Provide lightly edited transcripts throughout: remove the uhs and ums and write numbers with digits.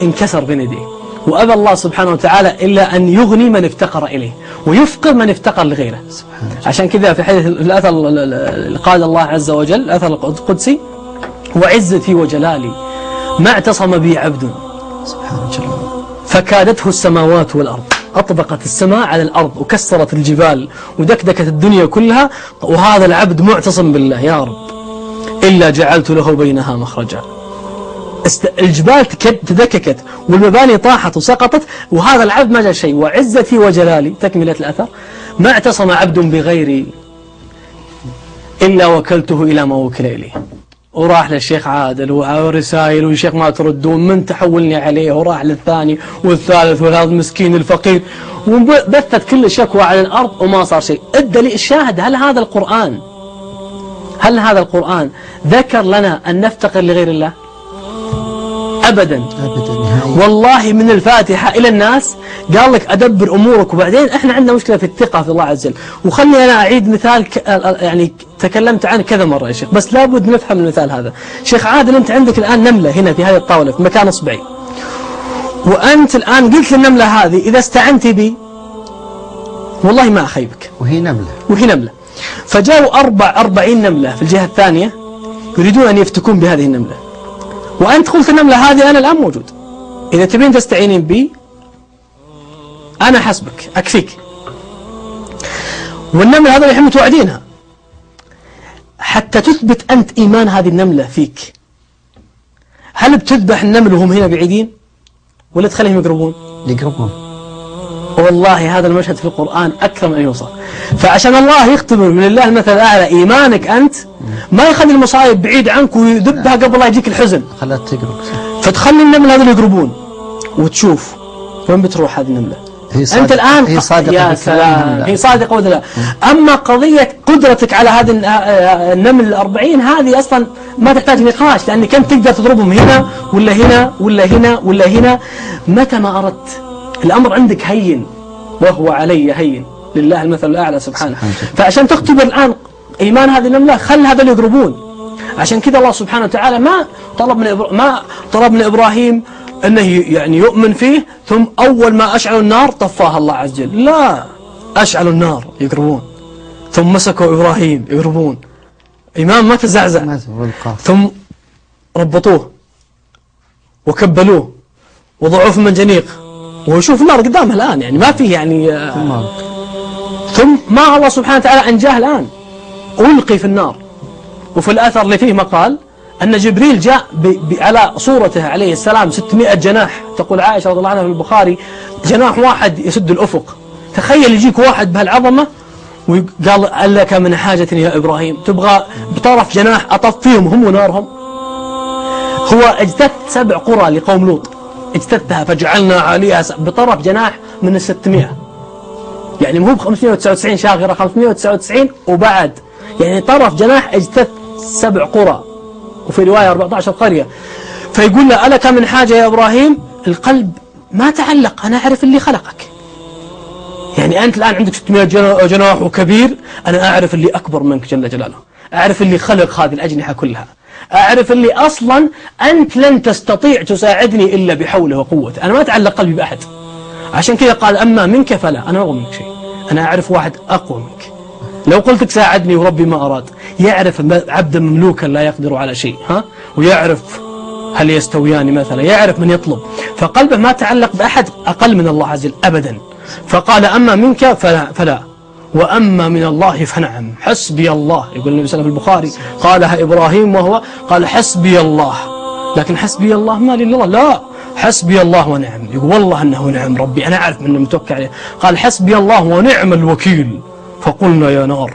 انكسر بين يديه، وأبى الله سبحانه وتعالى إلا أن يغني من افتقر إليه ويفقر من افتقر لغيره. عشان كذا في حديث الأثر قال الله عز وجل الأثر القدسي: وعزتي وجلالي ما اعتصم بي عبد فكادته السماوات والأرض. أطبقت السماء على الأرض وكسرت الجبال ودكدكت الدنيا كلها، وهذا العبد معتصم بالله يا رب، إلا جعلت له بينها مخرجا. الجبال تدككت والمباني طاحت وسقطت، وهذا العبد ما جاء شيء. وعزتي وجلالي، تكملة الأثر: ما اعتصم عبد بغيري إلا وكلته إلى ما وكل إليه. وراح للشيخ عادل ورسائل والشيخ ما تردون، من تحولني عليه، وراح للثاني والثالث وهذا المسكين الفقير، وبثت كل الشكوى على الأرض وما صار شيء. الدليل الشاهد: هل هذا القرآن ذكر لنا أن نفتقر لغير الله؟ أبدا والله. من الفاتحة إلى الناس قال لك أدبر أمورك. وبعدين إحنا عندنا مشكلة في الثقة في الله عز وجل. وخلني أنا أعيد مثال يعني تكلمت عنه كذا مرة يا شيخ، بس لابد نفهم المثال هذا. شيخ عادل، أنت عندك الآن نملة هنا في هذه الطاولة في مكان إصبعي، وأنت الآن قلت للنملة هذه إذا استعنت بي والله ما أخيبك، وهي نملة. فجاءوا 40 نملة في الجهة الثانية يريدون أن يفتكون بهذه النملة، وأنت قلت النملة هذه أنا الآن موجود، إذا تبين تستعينين بي أنا حسبك أكفيك. والنملة هذا اللي متوعدينها حتى تثبت أنت إيمان هذه النملة فيك. هل بتذبح النمل وهم هنا بعيدين ولا تخليهم يقربون؟ والله هذا المشهد في القرآن أكثر من أن يوصف. فعشان الله يختبر من الله المثل الأعلى إيمانك أنت، ما يخلي المصائب بعيد عنك ويذبها قبل لا يجيك الحزن، خلها تقرب، فتخلي النمل هذول يقربون وتشوف وين بتروح هذه النملة. أنت الآن هي صادقة، يا سلام، هي صادقة ولا لا؟ أما قضية قدرتك على هذه النمل 40 هذه أصلا ما تحتاج نقاش، لأنك أنت تقدر تضربهم هنا ولا هنا ولا هنا ولا هنا متى ما أردت. الأمر عندك هين وهو علي هين، لله المثل الأعلى سبحانه. فعشان تختبر الآن إيمان هذه النملة خل هذول يقربون. عشان كذا الله سبحانه وتعالى ما طلب من إبراهيم أنه يعني يؤمن فيه ثم أول ما أشعلوا النار طفاها الله عز وجل، لا، أشعلوا النار يقربون، ثم مسكوا إبراهيم يقربون، إمام ما تزعزع، ثم ربطوه وكبلوه وضعوه في المنجنيق ويشوف النار قدامه الآن، يعني ما فيه يعني ثم ما الله سبحانه وتعالى أنجاه الآن، ألقي في النار. وفي الأثر اللي فيه مقال أن جبريل جاء على صورته عليه السلام 600 جناح، تقول عائشة رضي الله عنها في البخاري جناح واحد يسد الأفق. تخيل يجيك واحد بهالعظمة وقال: هل لك من حاجة يا إبراهيم؟ تبغى بطرف جناح أطفيهم هم ونارهم؟ هو اجتث 7 قرى لقوم لوط، اجتثها فجعلنا عليها بطرف جناح من 600، يعني مو ب 599 شاغرة، 599 وبعد، يعني طرف جناح اجتث 7 قرى، وفي رواية 14 قرية. فيقول له: ألك من حاجة يا إبراهيم؟ القلب ما تعلق، أنا أعرف اللي خلقك. يعني أنت الآن عندك 600 جناح وكبير، أنا أعرف اللي أكبر منك جل جلاله، أعرف اللي خلق هذه الأجنحة كلها، أعرف اللي أصلا أنت لن تستطيع تساعدني إلا بحوله وقوته، أنا ما أتعلق قلبي بأحد. عشان كذا قال: أما منك فلا، أنا ما أغنى منك شيء، أنا أعرف واحد أقوى منك، لو قلتك ساعدني وربي ما أراد. يعرف عبدا مملوكا لا يقدر على شيء، ويعرف هل يستويان مثلا، يعرف من يطلب، فقلبه ما تعلق بأحد أقل من الله عز وجل أبدا. فقال: أما منك فلا وأما من الله فنعم، حسبي الله. يقول النبي صلى الله عليه وسلم في البخاري قالها إبراهيم وهو قال: حسبي الله، لكن حسبي الله ما لله، لا، حسبي الله ونعم. يقول: والله أنه نعم ربي، أنا أعرف من متوكل عليه. قال: حسبي الله ونعم الوكيل. فقلنا يا نار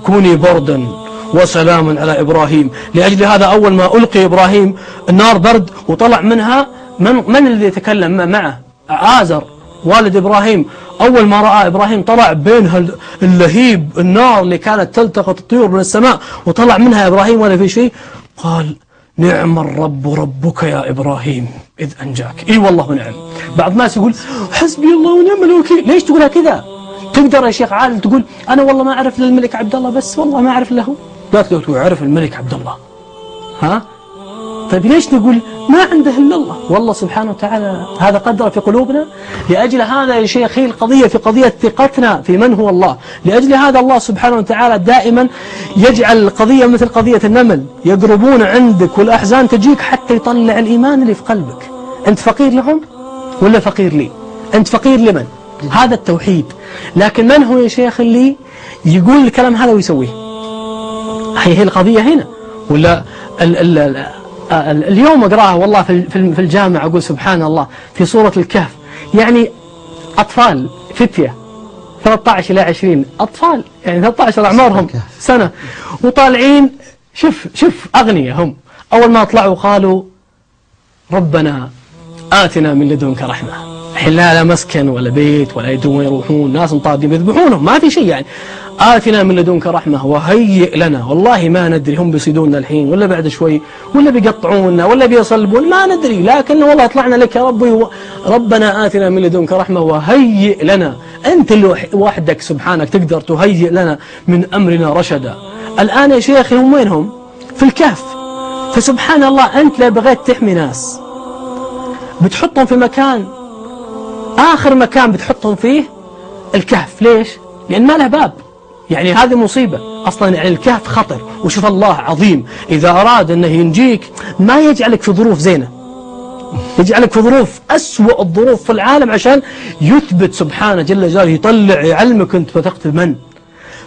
كوني بردا وسلاما على إبراهيم. لأجل هذا أول ما ألقي إبراهيم النار برد وطلع منها من الذي يتكلم معه؟ آزر والد إبراهيم. أول ما رأى إبراهيم طلع بينها اللهيب النار اللي كانت تلتقط الطيور من السماء، وطلع منها إبراهيم ولا في شيء. قال: نعم الرب ربك يا إبراهيم إذ أنجاك. إي والله نعم. بعض الناس يقول: حسبي الله ونعم الوكيل. ليش تقولها كذا؟ تقدر يا شيخ عادل تقول: أنا والله ما أعرف للملك عبد الله، بس والله ما أعرف له. لا تقول أعرف الملك عبد الله، طيب ليش نقول ما عنده إلا الله؟ والله سبحانه وتعالى هذا قدر في قلوبنا. لأجل هذا يا شيخ هي القضية في قضية ثقتنا في من هو الله. لأجل هذا الله سبحانه وتعالى دائما يجعل القضية مثل قضية النمل، يقربون عندك والأحزان تجيك حتى يطلع الإيمان اللي في قلبك. أنت فقير لهم ولا فقير لي؟ أنت فقير لمن؟ هذا التوحيد. لكن من هو يا شيخ اللي يقول الكلام هذا ويسويه؟ هي القضية هنا. ولا اليوم أقرأها والله في الجامعة أقول سبحان الله في سورة الكهف، يعني أطفال فتية 13 إلى 20 أطفال، يعني 13 أعمارهم سنة وطالعين، شوف أغنياء هم، أول ما طلعوا قالوا ربنا آتنا من لدنك رحمة. الحين لا مسكن ولا بيت ولا يدرون يروحون، ناس مطاردين يذبحونهم، ما في شيء يعني. آتنا من لدنك رحمة وهيئ لنا، والله ما ندري هم بيصيدوننا الحين ولا بعد شوي ولا بيقطعوننا ولا بيصلبون، ما ندري، لكن والله طلعنا لك يا ربي، ربنا آتنا من لدنك رحمة وهيئ لنا. أنت اللي وحدك سبحانك تقدر تهيئ لنا من أمرنا رشدا. الآن يا شيخي هم وينهم؟ في الكهف. فسبحان الله أنت لا بغيت تحمي ناس بتحطهم في مكان، آخر مكان بتحطهم فيه الكهف. ليش؟ لأن ما له باب. يعني هذه مصيبة أصلا، يعني الكهف خطر. وشوف الله عظيم إذا أراد أنه ينجيك ما يجعلك في ظروف زينة، يجعلك في ظروف أسوأ الظروف في العالم عشان يثبت سبحانه جل جلاله، يطلع يعلمك أنت وثقت بمن.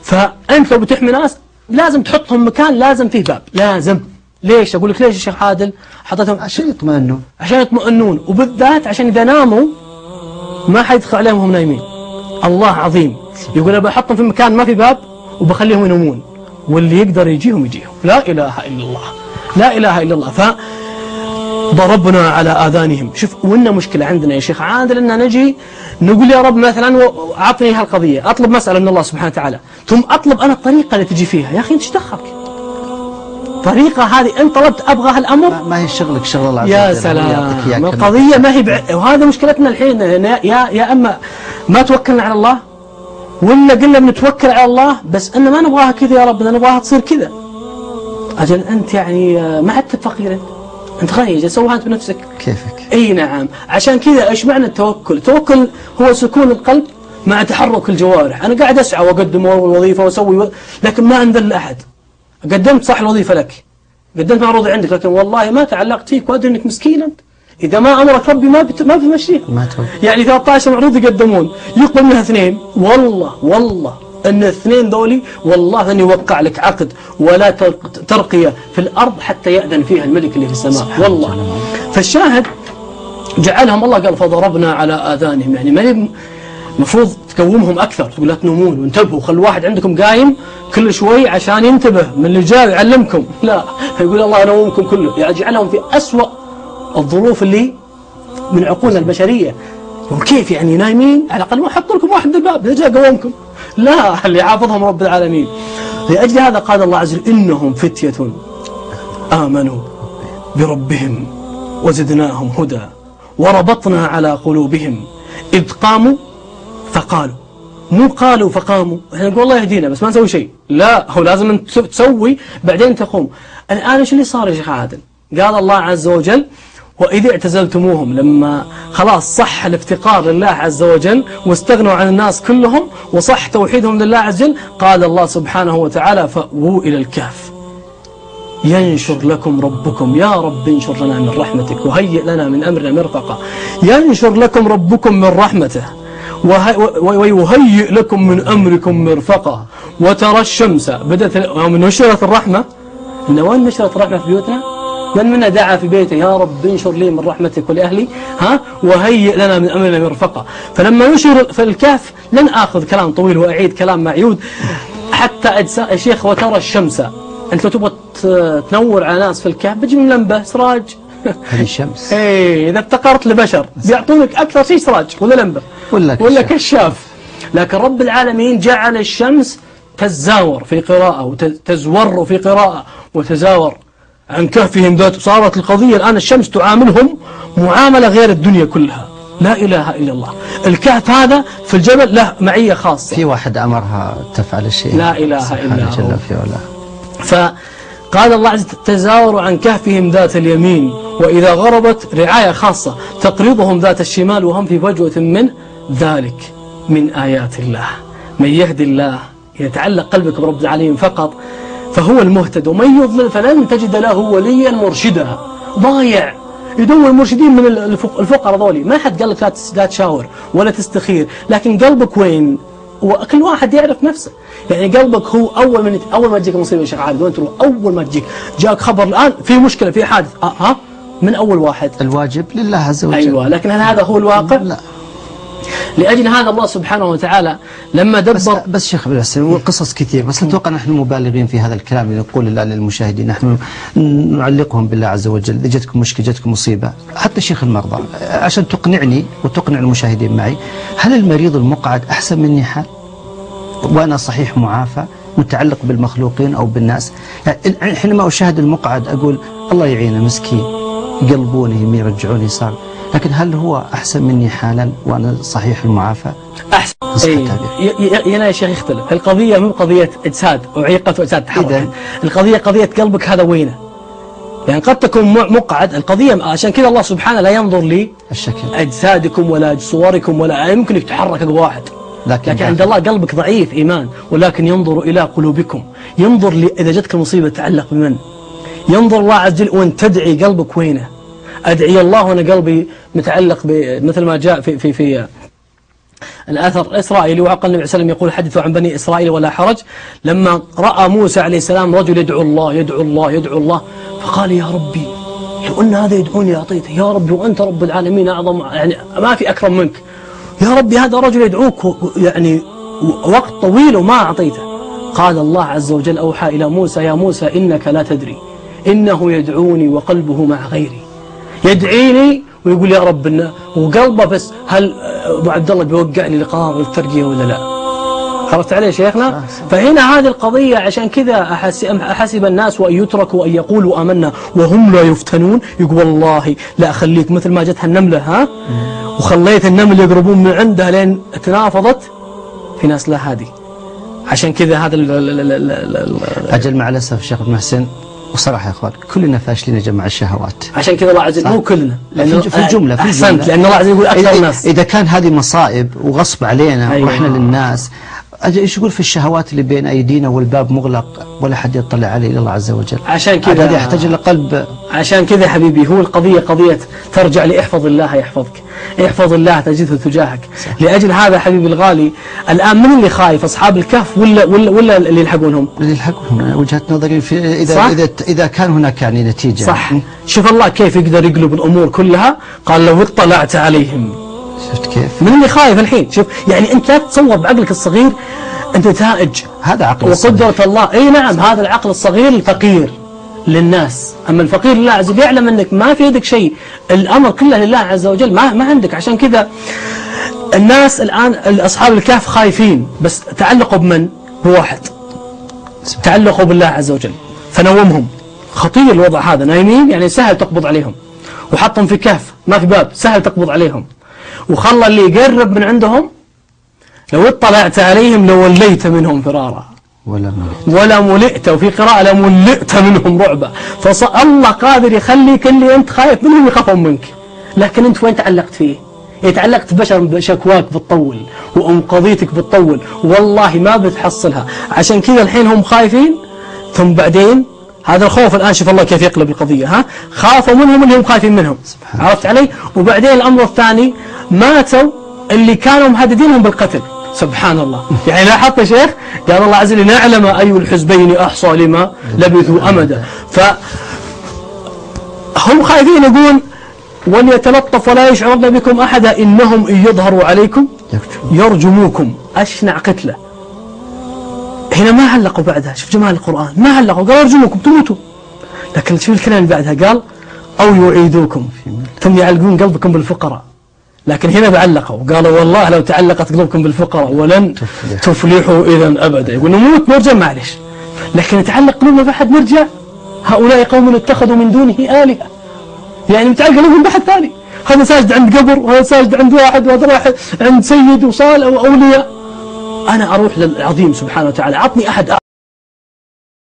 فأنت لو بتحمي ناس لازم تحطهم مكان لازم فيه باب، لازم. ليش؟ أقول لك ليش يا شيخ عادل حطيتهم؟ عشان يطمئنون، عشان يطمئنون، وبالذات عشان إذا ناموا ما حيدخل عليهم وهم نايمين. الله عظيم يقول أنا بحطهم في مكان ما في باب وبخليهم ينومون، واللي يقدر يجيهم. لا إله إلا الله، لا إله إلا الله. فضربنا على آذانهم. شوف وإن مشكلة عندنا يا شيخ عادل أن نجي نقول يا رب مثلا أعطني هالقضية، أطلب مسألة من الله سبحانه وتعالى، ثم أطلب أنا الطريقة اللي تجي فيها. يا أخي أنت دخلك طريقة هذه أنت طلبت أبغى هالأمر، ما هي شغلك شغل الله عز وجل. يا سلام، القضية ما هي وهذا مشكلتنا الحين. يا أما ما توكلنا على الله ولا قلنا بنتوكل على الله بس أن ما نبغاها كذا يا رب، نبغاها تصير كذا. أجل أنت يعني ما عدت فقير، أنت غني، سوها أنت بنفسك كيفك. أي نعم. عشان كذا إيش معنى التوكل؟ التوكل هو سكون القلب مع تحرك الجوارح. أنا قاعد أسعى وأقدم الوظيفة وأسوي، لكن ما أنذل أحد. قدمت صح الوظيفة لك، قدمت معروض عندك، لكن والله ما تعلقت فيك وأدري أنك مسكين أنت. إذا ما أمرك ربي ما بتمشيها. يعني 13 معروض يقدمون يقبل منها 2، والله أن 2 ذولي والله أن يوقع لك عقد ولا ترقية في الأرض حتى يأذن فيها الملك اللي في السماء والله. فالشاهد جعلهم الله قال فضربنا على آذانهم، يعني ما المفروض تقومهم أكثر، تقول لا تنومون وانتبهوا، خلوا واحد عندكم قايم كل شوي عشان ينتبه من اللي جاي يعلمكم. لا، يقول الله نومكم كله، يعني يجعلهم في أسوأ الظروف اللي من عقولنا البشرية. وكيف يعني نايمين؟ على الأقل ما حط لكم واحد الباب إذا جاء قومكم. لا، اللي حافظهم رب العالمين. لأجل هذا قال الله عز وجل إنهم فتية آمنوا بربهم وزدناهم هدى وربطنا على قلوبهم إذ قاموا فقالوا. مو قالوا فقاموا، احنا نقول الله يهدينا بس ما نسوي شيء، لا، هو لازم أن تسوي بعدين تقوم. الآن ايش اللي صار يا شيخ عادل؟ قال الله عز وجل وإذ اعتزلتموهم، لما خلاص صح الافتقار لله عز وجل واستغنوا عن الناس كلهم وصح توحيدهم لله عز وجل، قال الله سبحانه وتعالى فأووا إلى الكهف ينشر لكم ربكم، يا رب انشر لنا من رحمتك وهيئ لنا من أمرنا مرفقا. ينشر لكم ربكم من رحمته ويهيئ لكم من أمركم مرفقا. وترى الشمس بدأت من نشرت الرحمة. إن وين نشرت الرحمة في بيوتنا؟ من منا دعا في بيته يا رب انشر لي من رحمتك ولأهلي وهيئ لنا من أمرنا مرفقا. فلما يشير في الكهف لن آخذ كلام طويل وأعيد كلام معيود حتى أجزاء يا شيخ. وترى الشمس، أنت لو تبغى تنور على ناس في الكهف بتجيب لمبة سراج. هذه الشمس. إيه، إذا افتقرت لبشر بيعطونك أكثر شيء سراج ولا لمبة ولا كشاف. لكن رب العالمين جعل الشمس تزاور في قراءة وتزور في قراءة وتزاور عن كهفهم ذات. صارت القضية الآن الشمس تعاملهم معاملة غير الدنيا كلها. لا إله إلا الله. الكهف هذا في الجبل له معية خاصة، في واحد أمرها تفعل الشيء. لا إله إلا هو. قال الله عز وجل تزاوروا عن كهفهم ذات اليمين وإذا غربت رعاية خاصة تقرضهم ذات الشمال وهم في فجوة من ذلك من آيات الله. من يهدي الله يتعلق قلبك برب العالمين فقط فهو المهتد، ومن يضلل فلن تجد له وليا مرشدا. ضايع يدور المرشدين من الفقراء ذولي. ما حد قال لك لا تشاور ولا تستخير، لكن قلبك وين؟ وكل واحد يعرف نفسه. يعني قلبك هو أول ما تجيك مصيبة يا شيخ عابد وين تروح؟ أول ما تجيك جاك خبر الآن في مشكلة في حادث من أول واحد الواجب لله عز وجل. أيوة، لكن هل هذا هو الواقع؟ لا. لأجل هذا الله سبحانه وتعالى لما دبر بس شيخ بالحسن وقصص كثير، بس أتوقع نحن مبالغين في هذا الكلام. نقول الآن للمشاهدين نحن نعلقهم بالله عز وجل. جتكم مشكلة جتكم مصيبة، حتى شيخ المرضى عشان تقنعني وتقنع المشاهدين معي، هل المريض المقعد أحسن مني حال وأنا صحيح معافى متعلق بالمخلوقين أو بالناس؟ يعني حينما أشاهد المقعد أقول الله يعينه مسكين يقلبوني يرجعوني صار، لكن هل هو أحسن مني حالا وأنا صحيح المعافى؟ أحسن. هنا يا شيخ يختلف. القضية مو قضية إجساد وعيقة وإجساد تحرك، القضية قضية قلبك هذا وينه. يعني قد تكون مقعد، القضية عشان كذا الله سبحانه لا ينظر لي الشكل أجسادكم ولا صوركم ولا يمكنك تحرك واحد، لكن عند الله قلبك ضعيف إيمان، ولكن ينظر إلى قلوبكم. ينظر إذا جتك المصيبة تتعلق بمن؟ ينظر الله عز وجل وأن تدعي قلبك وينه. أدعي الله وأنا قلبي متعلق مثل ما جاء في الأثر إسرائيلي، وعقل النبي صلى الله عليه وسلم يقول حدثوا عن بني إسرائيل ولا حرج. لما رأى موسى عليه السلام رجل يدعو الله يدعو الله يدعو الله، فقال يا ربي لو أن هذا يدعوني أعطيته، يا ربي وأنت رب العالمين أعظم، يعني ما في أكرم منك، يا ربي هذا رجل يدعوك يعني وقت طويل وما أعطيته. قال الله عز وجل أوحى إلى موسى يا موسى إنك لا تدري إنه يدعوني وقلبه مع غيري. يدعيني ويقول يا رب وقلبه بس، هل أبو عبد الله بيوقعني لقرار الترقية ولا لا؟ عرفت عليه شيخنا؟ فهنا هذه القضية عشان كذا أحسب الناس وأن يتركوا أن يقولوا آمنا وهم لا يفتنون. يقول والله لا أخليك مثل ما جتها النملة وخليت النمل يقربون من عندها لين تنافضت في ناس لا هادي. عشان كذا هذا أجل مع الأسف شيخ محسن وصراحة يا أخوان كلنا فاشلين يا جماعة الشهوات. عشان كذا الله عز وجل مو كلنا، لأنه في الجملة أحسنت، لأن الله عز وجل يقول أكثر الناس. إذا كان هذه مصائب وغصب علينا ورحنا للناس، ايش يقول في الشهوات اللي بين أيدينا والباب مغلق ولا حد يطلع عليه إلا الله عز وجل. عشان كذا هذا يحتاج إلى قلب. عشان كذا يا حبيبي هو القضية قضية ترجع لإحفظ الله يحفظك، احفظ الله تجده تجاهك. لأجل هذا حبيبي الغالي الآن من اللي خايف؟ أصحاب الكهف ولا اللي يلحقونهم؟ اللي يلحقونهم. وجهة نظري في إذا كان هناك يعني نتيجة. صح. شوف الله كيف يقدر يقلب الأمور كلها. قال لو اطلعت عليهم. شفت كيف؟ من اللي خايف الحين؟ شوف يعني أنت لا تتصور بعقلك الصغير نتائج هذا عقل وقدرة الله. اي نعم هذا العقل الصغير الفقير للناس، اما الفقير لله عز وجل يعلم انك ما في يدك شيء، الامر كله لله عز وجل، ما عندك. عشان كذا الناس الان اصحاب الكهف خايفين، بس تعلقوا بمن؟ بواحد، تعلقوا بالله عز وجل فنومهم. خطير الوضع هذا، نايمين يعني سهل تقبض عليهم، وحطهم في كهف ما في باب سهل تقبض عليهم، وخلى اللي يقرب من عندهم لو اطلعت عليهم لوليت منهم فرارا ولا ملئت، وفي قراءة لملئت منهم رعبا. فالله قادر يخليك اللي أنت خايف منهم يخافون منك، لكن أنت وين تعلقت فيه؟ تعلقت بشر بشكواك بتطول وقضيتك بتطول، والله ما بتحصلها. عشان كذا الحين هم خايفين، ثم بعدين هذا الخوف الآن شوف الله كيف يقلب القضية. خافوا منهم اللي هم خايفين منهم، عرفت علي؟ وبعدين الأمر الثاني ماتوا اللي كانوا مهددينهم بالقتل. سبحان الله. يعني لاحظت يا شيخ قال الله عز وجل نعلم أي الحزبين أحصى لما لبثوا أمدا. فهم خايفين يقول وليتلطف ولا يشعرن بكم أحدا إنهم إن يظهروا عليكم يرجموكم. أشنع قتلة. هنا ما علقوا بعدها، شوف جمال القرآن، ما علقوا قال يرجموكم تموتوا، لكن شوف الكلام اللي بعدها قال أو يعيدوكم ثم يعلقون قلبكم بالفقراء. لكن هنا بعلقوا قالوا والله لو تعلقت قلوبكم بالفقراء ولن تفلحوا إذا أبدا. يقول نموت نرجع معلش، لكن يتعلق قلوبنا بأحد نرجع. هؤلاء قوم اتخذوا من دونه آلهة، يعني متعلق قلوبهم بأحد ثاني. هذا ساجد عند قبر وهذا ساجد عند واحد وهذا راح عند سيد وصالح وأولياء. أنا أروح للعظيم سبحانه وتعالى، عطني أحد